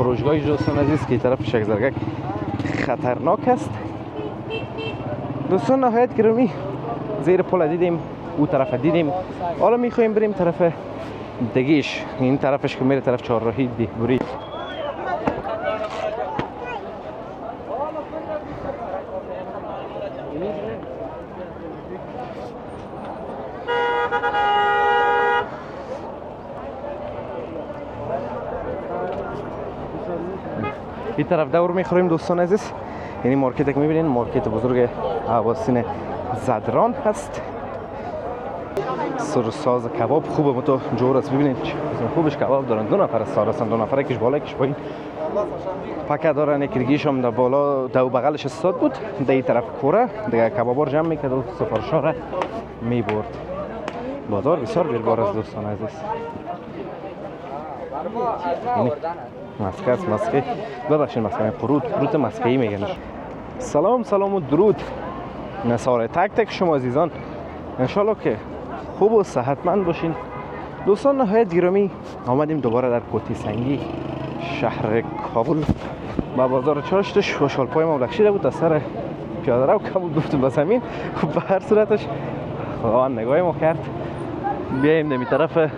فروشگاه دوستان عزیز که طرف شکزرگک خطرناک است. دوستان نهایت گرامی زیر پل دیدیم، او طرف دیدیم، حالا میخوایم بریم طرف دگیش، این طرفش که میره طرف چهارراهی دیهبوری. این طرف دور میخوریم دوستان عزیز. یعنی مارکت که میبینین مارکت بزرگ عباسین زدران هست. سرساز کباب خوبه متو جور است. ببینید خوبش کباب دارن. دو نفر است هستن، دو نفر یکیش بالا یکیش پایین. پکه دارن، یکیش هم در بالا دو بغلش استاد بود. در این طرف کوره دیگه کبابا رو جمع میکرد و سفارشا را میبرد. بازار بسیار بیربار است دوستان عزیز. مسکه است، مسکه. ببخشید مسکه قروت مسکه‌ای میگنش. سلام و درود نصاره تک تک شما عزیزان. انشالله که خوب و صحتمند باشین. دوستان نهایت گرامی آمدیم دوباره در کوتی سنگی شهر کابل با بازار چاشتش و شالپای ما بلکشیده بود از سر پیاده رو کبود گفتم به زمین. به هر صورتش آن نگاه ما کرد. بیاییم دمی طرف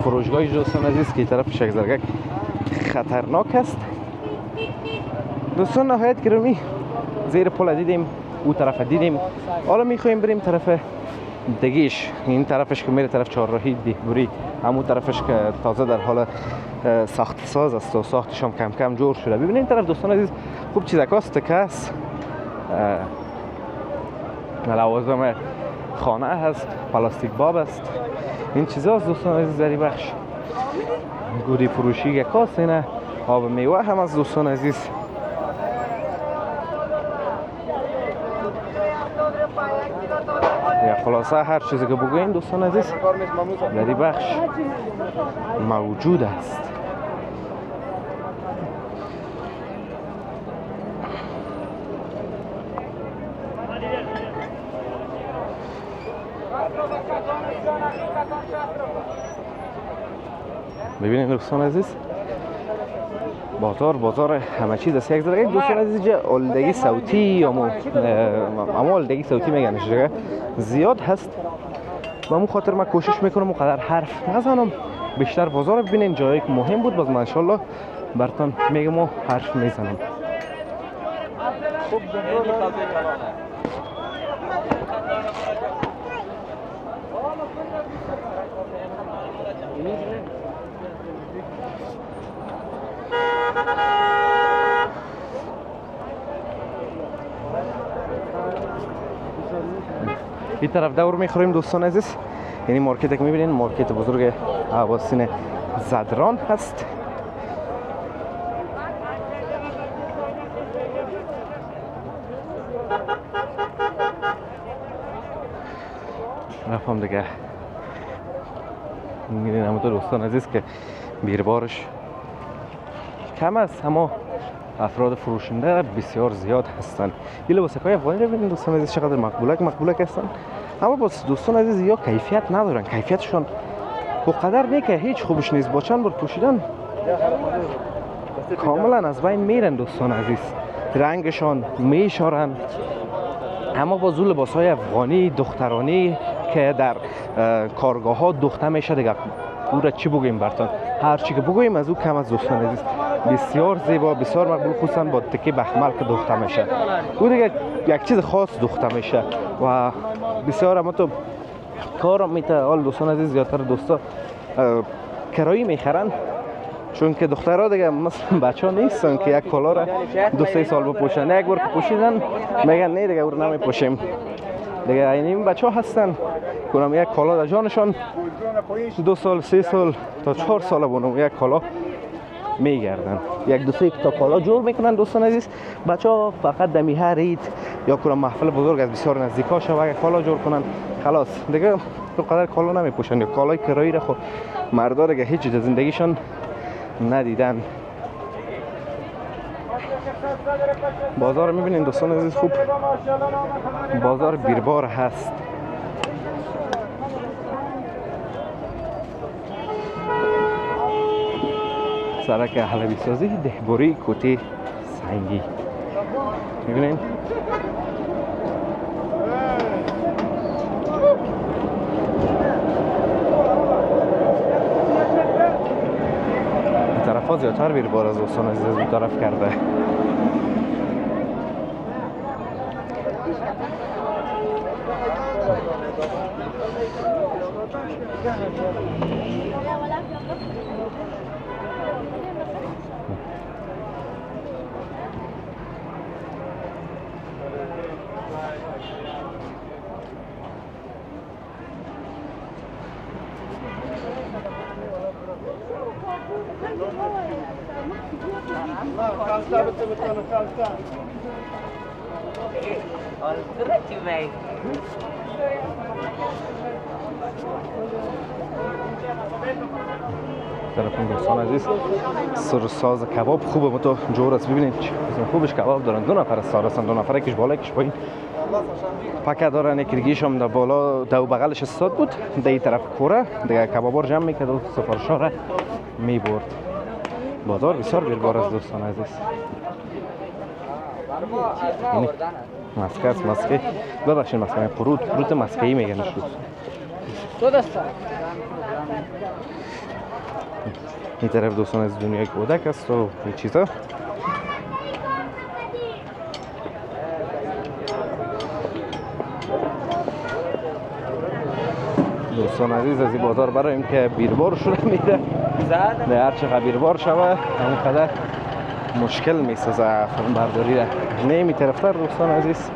فروشگاه دوستان عزیز که طرف شکزرگک خطرناک است. دوستان نهایت گرامی زیر پل دیدیم، او طرف دیدیم، حالا میخوایم بریم طرف دگیش، این طرفش که میره طرف چهارراهی دیهبوری، همون طرفش که تازه در حال ساخت ساز است و ساختش هم کم کم جور شده. ببینید این طرف دوستان عزیز خوب چیزکاست که است، لوازم خانه هست، پلاستیک باب است، این چیزاست دوستان عزیز. زری بخش گودی فروشی یکاست، اینه آب میوه هم از دوستان عزیز. یا خلاصه هر چیزی که بگوییم دوستان عزیز در این بخش موجود است. ببینید دوستان عزیز بازار همه چیز است. یک ذره دوستان عزیز جا آلودگی صوتی اما آلودگی صوتی میگنش دیگه زیاد هست و همون خاطر من کوشش میکنم اونقدر حرف نزنم، بیشتر بازار ببینین. جایی که مهم بود باز من انشالله براتون میگم و حرف میزنم. این طرف دور میخوریم دوستان عزیز. یعنی مارکت که میبینین مارکت بزرگ عباسین زدران هست. رفتم دیگه میبینین همونطور دوستان عزیز که بیربارش کم است، اما افراد فروشنده بسیار زیاد هستند. این لباسک‌های افغانی رو ببینید دوستان عزیز چقدر مقبولک هستن، اما باز دوستان عزیز یا کیفیت ندارن، کیفیتشون اونقدر نه که هیچ خوبش نیست، با چند بار پوشیدن کاملا از بین میرن دوستان عزیز، رنگشان میشارن. اما باز لباس‌های افغانی دخترانی که در کارگاه ها دوخته میشه دیگه، او را چی بگویم براتون، هر چی که بگویم از او کم از دوستان عزیز. بسیار زیبا، بسیار مقبول، خصوصا با تکه بخمل که دوخته میشه، او دیگه یک چیز خاص دوخته میشه و بسیار. اما تو کارم میته حال دوستان عزیز زیادتر دوستا کرایی میخرن، چون که دخترها دیگه مثلا بچه ها نیستن که یک کالا را 2-3 سال بپوشن، یک بار که پوشیدن میگن نه دیگه او رو نمیپوشیم دیگه. این بچه ها هستن کنم یک کالا در جانشان 2 سال 3 سال تا 4 سال بونم یک کالا میگردن، 1-2 تا کالا جور میکنن دوستان عزیز. بچه ها فقط دمی هر عید یا کنم محفل بزرگ از بسیار نزدیکا شو یک کالا جور کنن خلاص دیگه تو قدر کالا نمیپوشن، یا کالای کرایی را خود مردا دیگه هیچ چیز زندگیشان ندیدن. بازار میبینین دوستان عزیز خوب بازار بیربار هست. سرک حلبی سازی دهبوری کوته سنگی میبینین این طرف ها زیادتر بیر بار از دوستان عزیز این طرف کرده طرف این دوستان عزیز سرساز کباب خوبه متو جور است ببینید خوبش کباب دارن دو نفر استاد هستن دو نفر یکیش بالا یکیش پایین پکه دارن یکیش هم در بالا دو بغلش استاد بود در این طرف کوره دیگه کبابا رو جمع میکرد و سفارشا را میبرد بازار بسیار بیربار است دوستان عزیز مسکه است مسکه ببخشید مسکه پروت مسکه‌ای میگن شو این طرف دوستان از دنیای کودک است و این چیزا دوستان عزیز از این بازار برایم که بیربار شده میره نه هر چقدر بیربار شوه همونقدر مشکل میسازه فیلم برداری را نمی طرفتر دوستان عزیز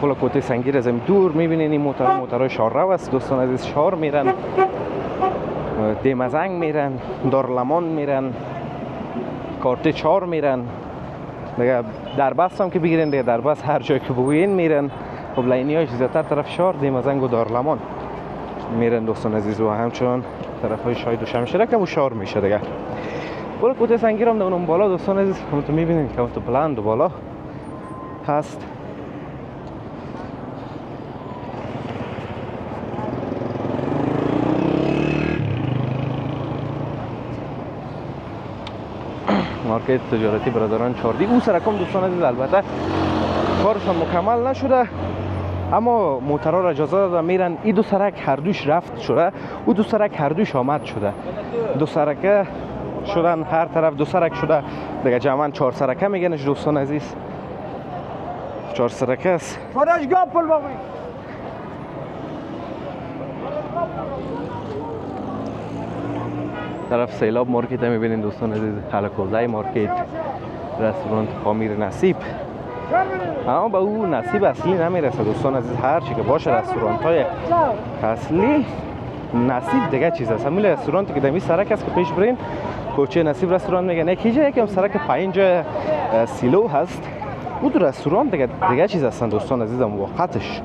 پل کوته سنگیر از دور میبینین این موترهای شاررو است دوستان عزیز شار میرن دیمزنگ میرن دارلمان میرن کارت 4 میرن دیگه در بس هم که بگیرین دیگه در بس هر جای که بگوین میرن خب لینی هایش زیادتر طرف شار دیمزنگ و دارلمان میرن دوستان عزیز و همچنان طرف های شاید و شمشیرک هم شار میشه دیگه پل کوته سنگیر هم اون بالا دوستان عزیز همونطور میبینین که همونطور بلند و بالا هست مارکت تجارتی برادران چاردی اون سرکم دوستان عزیز البته کارشان مکمل نشده اما موترها را اجازه داده میرن این دو سرک هر دوش رفت شده او دو سرک هر دوش آمد شده دو سرکه شدن هر طرف دو سرک شده دیگه جمعاً 4 سرکه میگنش دوستان عزیز 4 سرکه است طرف سیلاب مارکت هم میبینین دوستان عزیز حلقوزه مارکت رستوران خامیر نصیب اما به او نصیب اصلی نمیرسه دوستان عزیز هر چی که باشه رستوران های اصلی نصیب دیگه چیز است همین رستورانتی که دمی سرک است که پیش برین کوچه نصیب رستوران میگن یکم سرک 5 سیلو هست بود رستوران دیگه چیز هستن دوستان عزیزم وقتش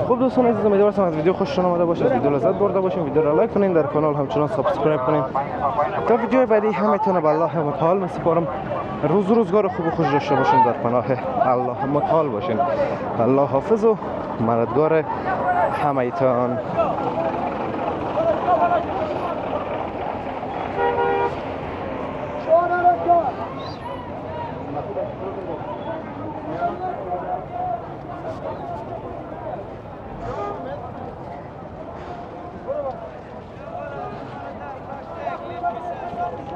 خب دوستان عزیزم امیدوارم از ویدیو خوشتون اومده باشه ویدیو لذت برده باشین ویدیو را لایک کنین در کانال همچنان سابسکرایب کنین تا ویدیو بعدی همتون به الله متعال میسپارم روزگار خوب و خوش داشته باشین در پناه الله متعال باشین الله حافظ و مددگار همتون Yeah.